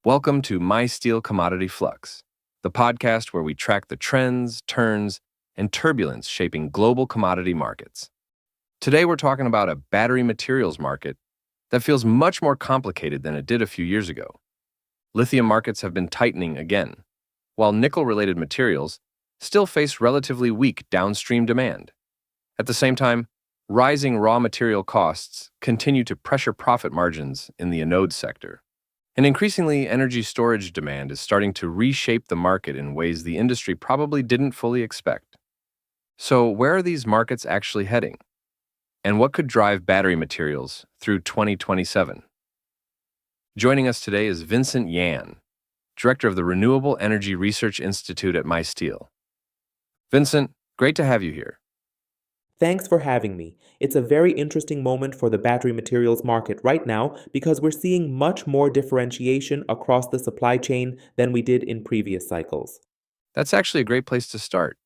Welcome to My Steel Commodity Flux, the podcast where we track the trends, turns, and turbulence shaping global commodity markets. Today we're talking about a battery materials market that feels much more complicated than it did a few years ago. Lithium markets have been tightening again, while nickel-related materials still face relatively weak downstream demand. At the same time, rising raw material costs continue to pressure profit margins in the anode sector. And increasingly, energy storage demand is starting to reshape the market in ways the industry probably didn't fully expect. So, where are these markets actually heading? And what could drive battery materials through 2027? Joining us today is Vincent Yan, Director of the Renewable Energy Research Institute at MySteel. Vincent, great to have you here. Thanks for having me. It's a very interesting moment for the battery materials market right now because we're seeing much more differentiation across the supply chain than we did in previous cycles. That's actually a great place to start.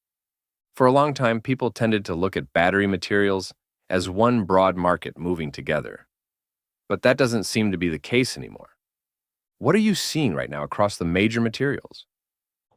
For a long time, people tended to look at battery materials as one broad market moving together. But that doesn't seem to be the case anymore. What are you seeing right now across the major materials?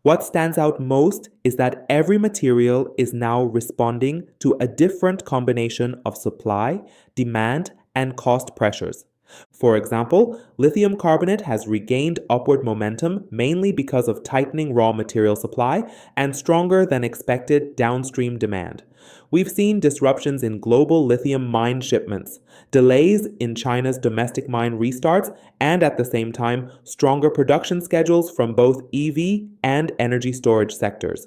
What stands out most is that every material is now responding to a different combination of supply, demand, and cost pressures. For example, lithium carbonate has regained upward momentum mainly because of tightening raw material supply and stronger than expected downstream demand. We've seen disruptions in global lithium mine shipments, delays in China's domestic mine restarts, and at the same time, stronger production schedules from both EV and energy storage sectors.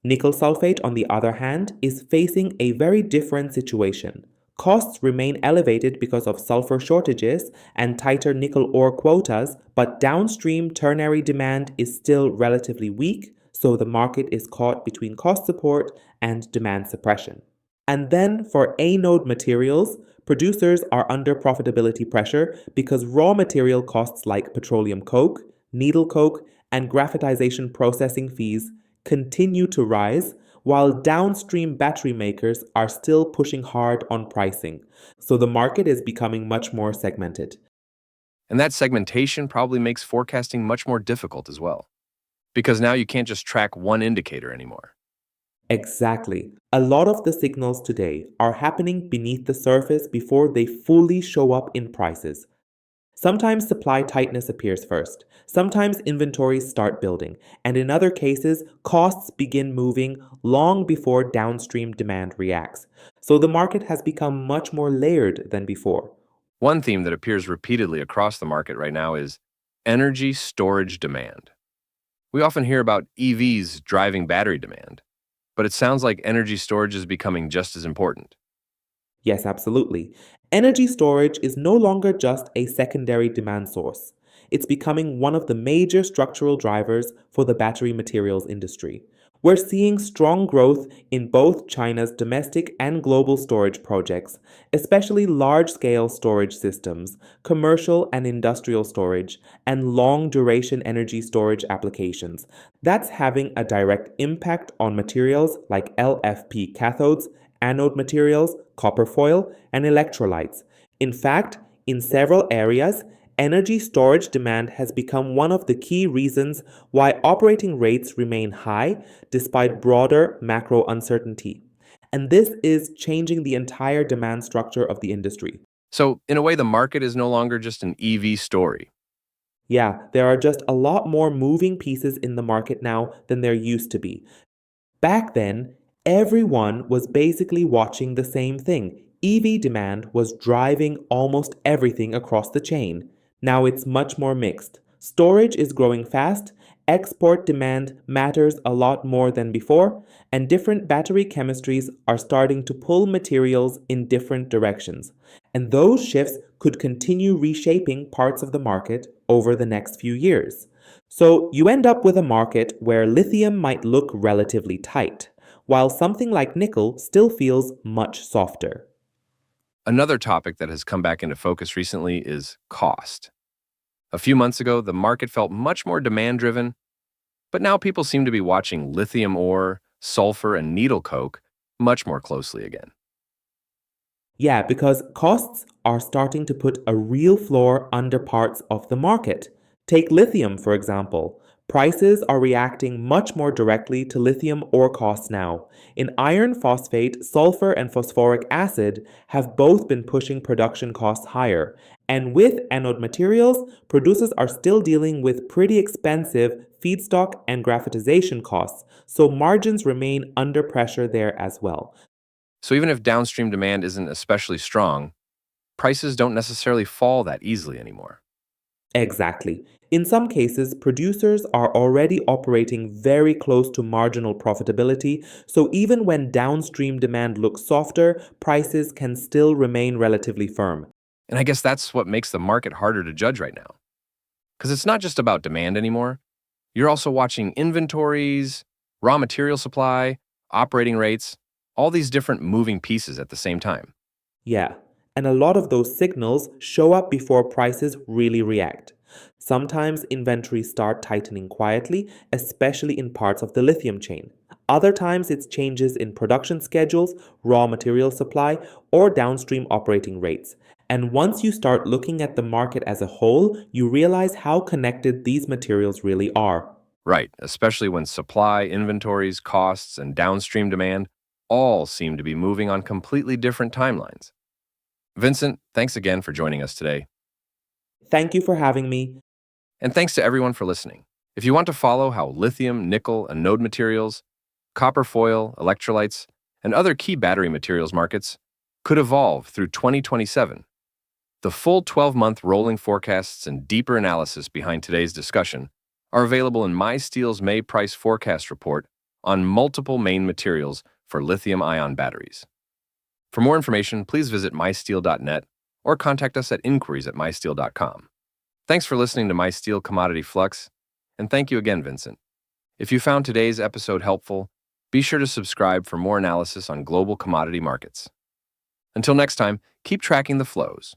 Nickel sulfate, on the other hand, is facing a very different situation. Costs remain elevated because of sulfur shortages and tighter nickel ore quotas, but downstream ternary demand is still relatively weak, so the market is caught between cost support and demand suppression. And then for anode materials, producers are under profitability pressure because raw material costs like petroleum coke, needle coke, and graphitization processing fees continue to rise, while downstream battery makers are still pushing hard on pricing. So the market is becoming much more segmented. And that segmentation probably makes forecasting much more difficult as well, because now you can't just track one indicator anymore. Exactly. A lot of the signals today are happening beneath the surface before they fully show up in prices. Sometimes supply tightness appears first, sometimes inventories start building, and in other cases, costs begin moving long before downstream demand reacts. So the market has become much more layered than before. One theme that appears repeatedly across the market right now is energy storage demand. We often hear about EVs driving battery demand, but it sounds like energy storage is becoming just as important. Yes, absolutely. Energy storage is no longer just a secondary demand source. It's becoming one of the major structural drivers for the battery materials industry. We're seeing strong growth in both China's domestic and global storage projects, especially large scale storage systems, commercial and industrial storage, and long duration energy storage applications. That's having a direct impact on materials like LFP cathodes, anode materials, copper foil, and electrolytes. In fact, in several areas, energy storage demand has become one of the key reasons why operating rates remain high despite broader macro uncertainty. And this is changing the entire demand structure of the industry. So, in a way, the market is no longer just an EV story. Yeah, there are just a lot more moving pieces in the market now than there used to be. Back then, everyone was basically watching the same thing. EV demand was driving almost everything across the chain. Now it's much more mixed. Storage is growing fast, export demand matters a lot more than before, and different battery chemistries are starting to pull materials in different directions. And those shifts could continue reshaping parts of the market over the next few years. So you end up with a market where lithium might look relatively tight, while something like nickel still feels much softer. Another topic that has come back into focus recently is cost. A few months ago, the market felt much more demand-driven, but now people seem to be watching lithium ore, sulfur, and needle coke much more closely again. Yeah, because costs are starting to put a real floor under parts of the market. Take lithium, for example. Prices are reacting much more directly to lithium ore costs now. In iron phosphate, sulfur, and phosphoric acid have both been pushing production costs higher. And with anode materials, producers are still dealing with pretty expensive feedstock and graphitization costs, so margins remain under pressure there as well. So even if downstream demand isn't especially strong, prices don't necessarily fall that easily anymore. Exactly. In some cases, producers are already operating very close to marginal profitability, so even when downstream demand looks softer, prices can still remain relatively firm. And I guess that's what makes the market harder to judge right now. Because it's not just about demand anymore. You're also watching inventories, raw material supply, operating rates, all these different moving pieces at the same time. Yeah, and a lot of those signals show up before prices really react. Sometimes inventories start tightening quietly, especially in parts of the lithium chain. Other times it's changes in production schedules, raw material supply, or downstream operating rates. And once you start looking at the market as a whole, you realize how connected these materials really are. Right, especially when supply, inventories, costs, and downstream demand all seem to be moving on completely different timelines. Vincent, thanks again for joining us today. Thank you for having me. And thanks to everyone for listening. If you want to follow how lithium, nickel, and anode materials, copper foil, electrolytes, and other key battery materials markets could evolve through 2027, the full 12-month rolling forecasts and deeper analysis behind today's discussion are available in MySteel's May price forecast report on multiple main materials for lithium-ion batteries. For more information, please visit mysteel.net or contact us at inquiries@mysteel.com. Thanks for listening to MySteel Commodity Flux, and thank you again, Vincent. If you found today's episode helpful, be sure to subscribe for more analysis on global commodity markets. Until next time, keep tracking the flows.